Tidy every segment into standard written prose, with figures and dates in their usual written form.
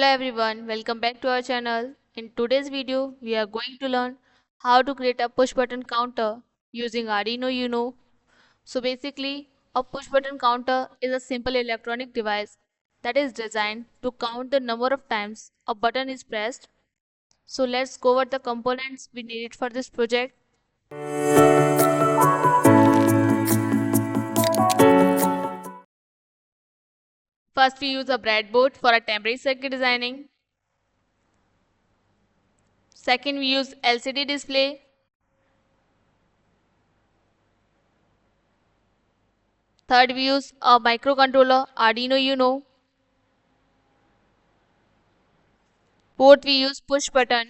Hello everyone, welcome back to our channel. In today's video, we are going to learn how to create a push button counter using Arduino UNO. So basically, a push button counter is a simple electronic device that is designed to count the number of times a button is pressed. So let's go over the components we needed for this project. First, we use a breadboard for a temporary circuit designing. Second, we use LCD display. Third, we use a microcontroller Arduino UNO. Fourth, we use push button,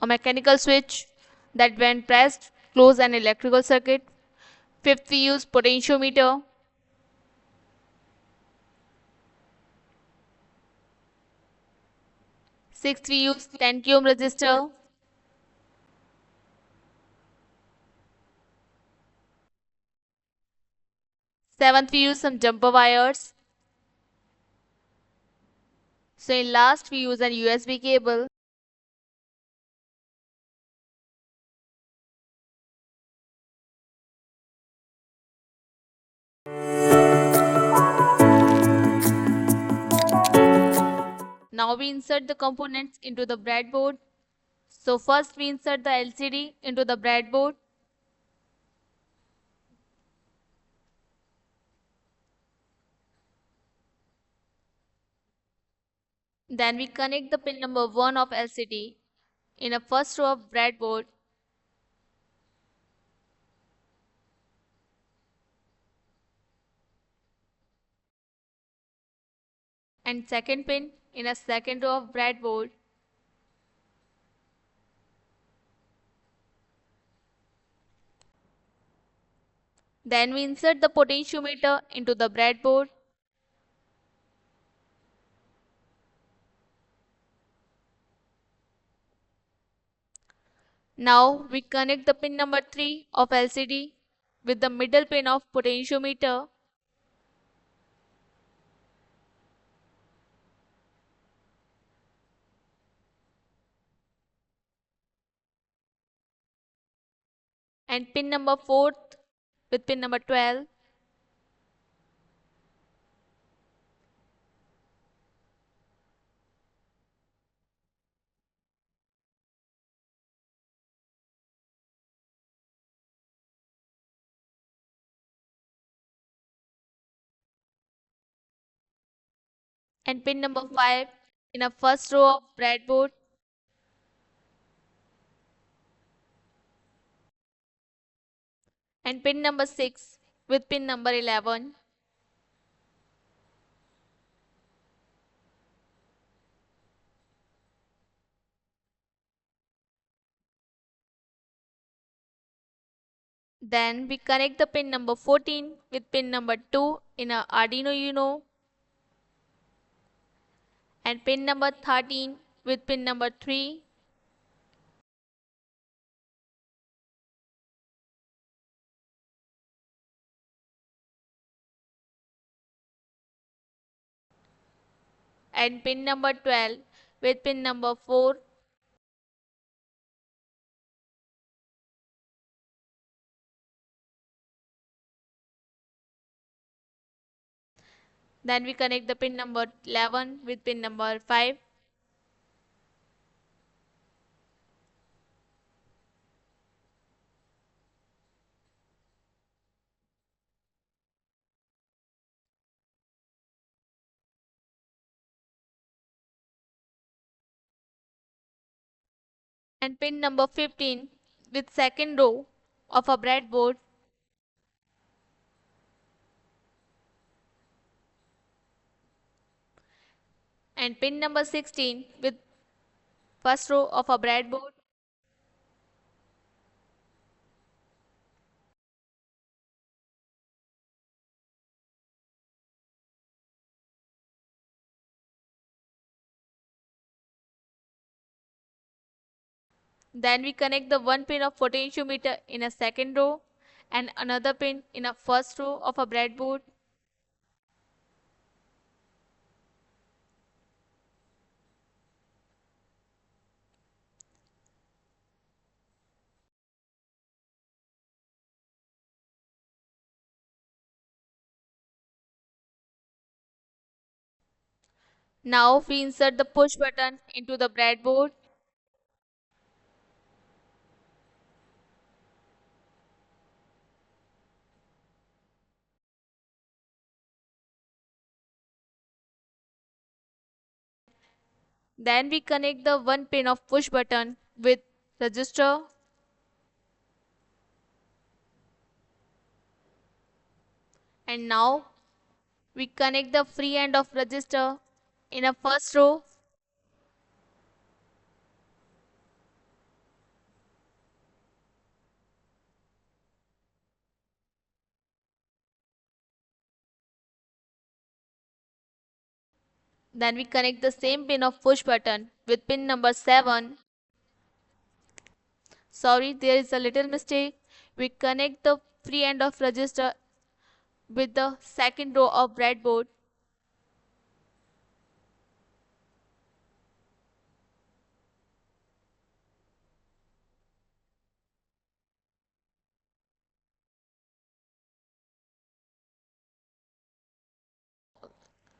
a mechanical switch that when pressed close an electrical circuit. Fifth, we use potentiometer. Sixth, we use 10 ohm resistor. Seventh, we use some jumper wires. So in last, we use an USB cable. Now we insert the components into the breadboard. So first we insert the LCD into the breadboard. Then we connect the pin number 1 of LCD in a first row of breadboard. And second pin in a second row of breadboard. Then we insert the potentiometer into the breadboard. Now we connect the pin number 3 of LCD with the middle pin of potentiometer. And pin number 4 with pin number 12. And pin number 5 in a first row of breadboard. And pin number 6 with pin number 11. Then we connect the pin number 14 with pin number 2 in a Arduino UNO. And pin number 13 with pin number 3. And pin number 12 with pin number 4. Then we connect the pin number 11 with pin number 5. And pin number 15 with second row of a breadboard. And pin number 16 with first row of a breadboard. Then we connect the one pin of potentiometer in a second row and another pin in a first row of a breadboard. Now we insert the push button into the breadboard. Then we connect the one pin of push button with resistor, and now we connect the free end of resistor in a first row. Then we connect the same pin of push button with pin number 7. Sorry, there is a little mistake. We connect the free end of resistor with the second row of breadboard.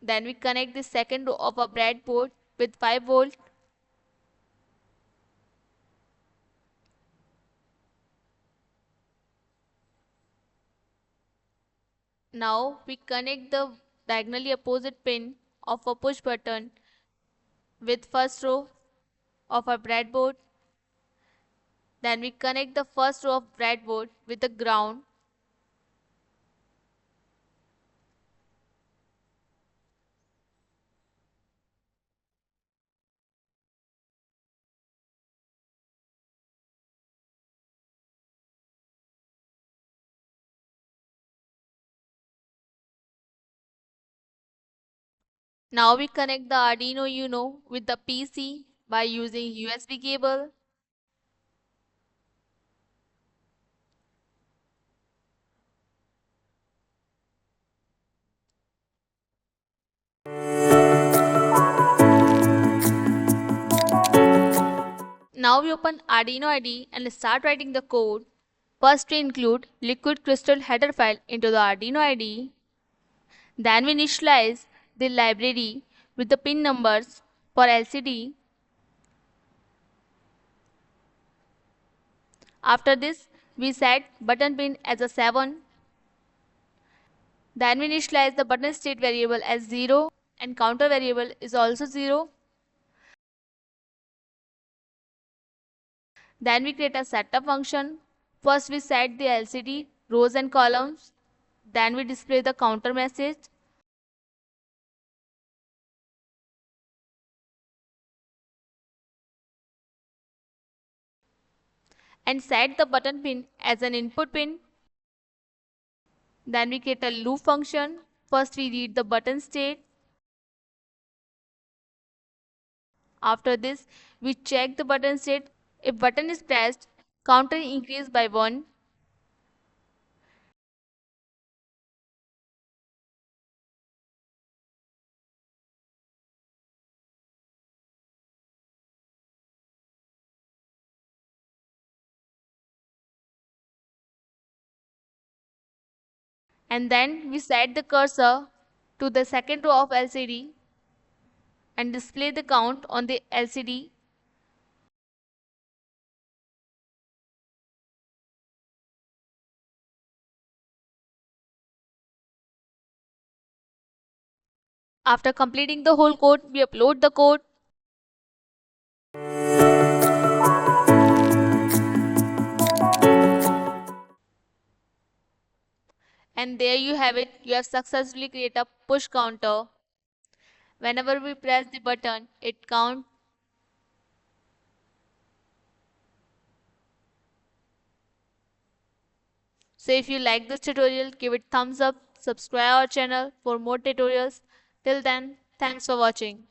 Then we connect the second row of a breadboard with 5 volt. Now we connect the diagonally opposite pin of a push button with first row of our breadboard. Then we connect the first row of breadboard with the ground. Now we connect the Arduino UNO with the PC by using USB cable. Now we open Arduino IDE and start writing the code. First we include liquid crystal header file into the Arduino IDE. Then we initialize the library with the pin numbers for LCD. After this, we set button pin as a 7. Then we initialize the button state variable as 0 and counter variable is also 0. Then we create a setup function. First we set the LCD rows and columns. Then we display the counter message. And set the button pin as an input pin. Then we create a loop function. First we read the button state. After this, we check the button state. If button is pressed, counter increase by 1. And then we set the cursor to the second row of LCD and display the count on the LCD. After completing the whole code, we upload the code. And there you have it. You have successfully created a push counter. Whenever we press the button, it counts. So if you like this tutorial, give it thumbs up, subscribe our channel for more tutorials. Till then, thanks for watching.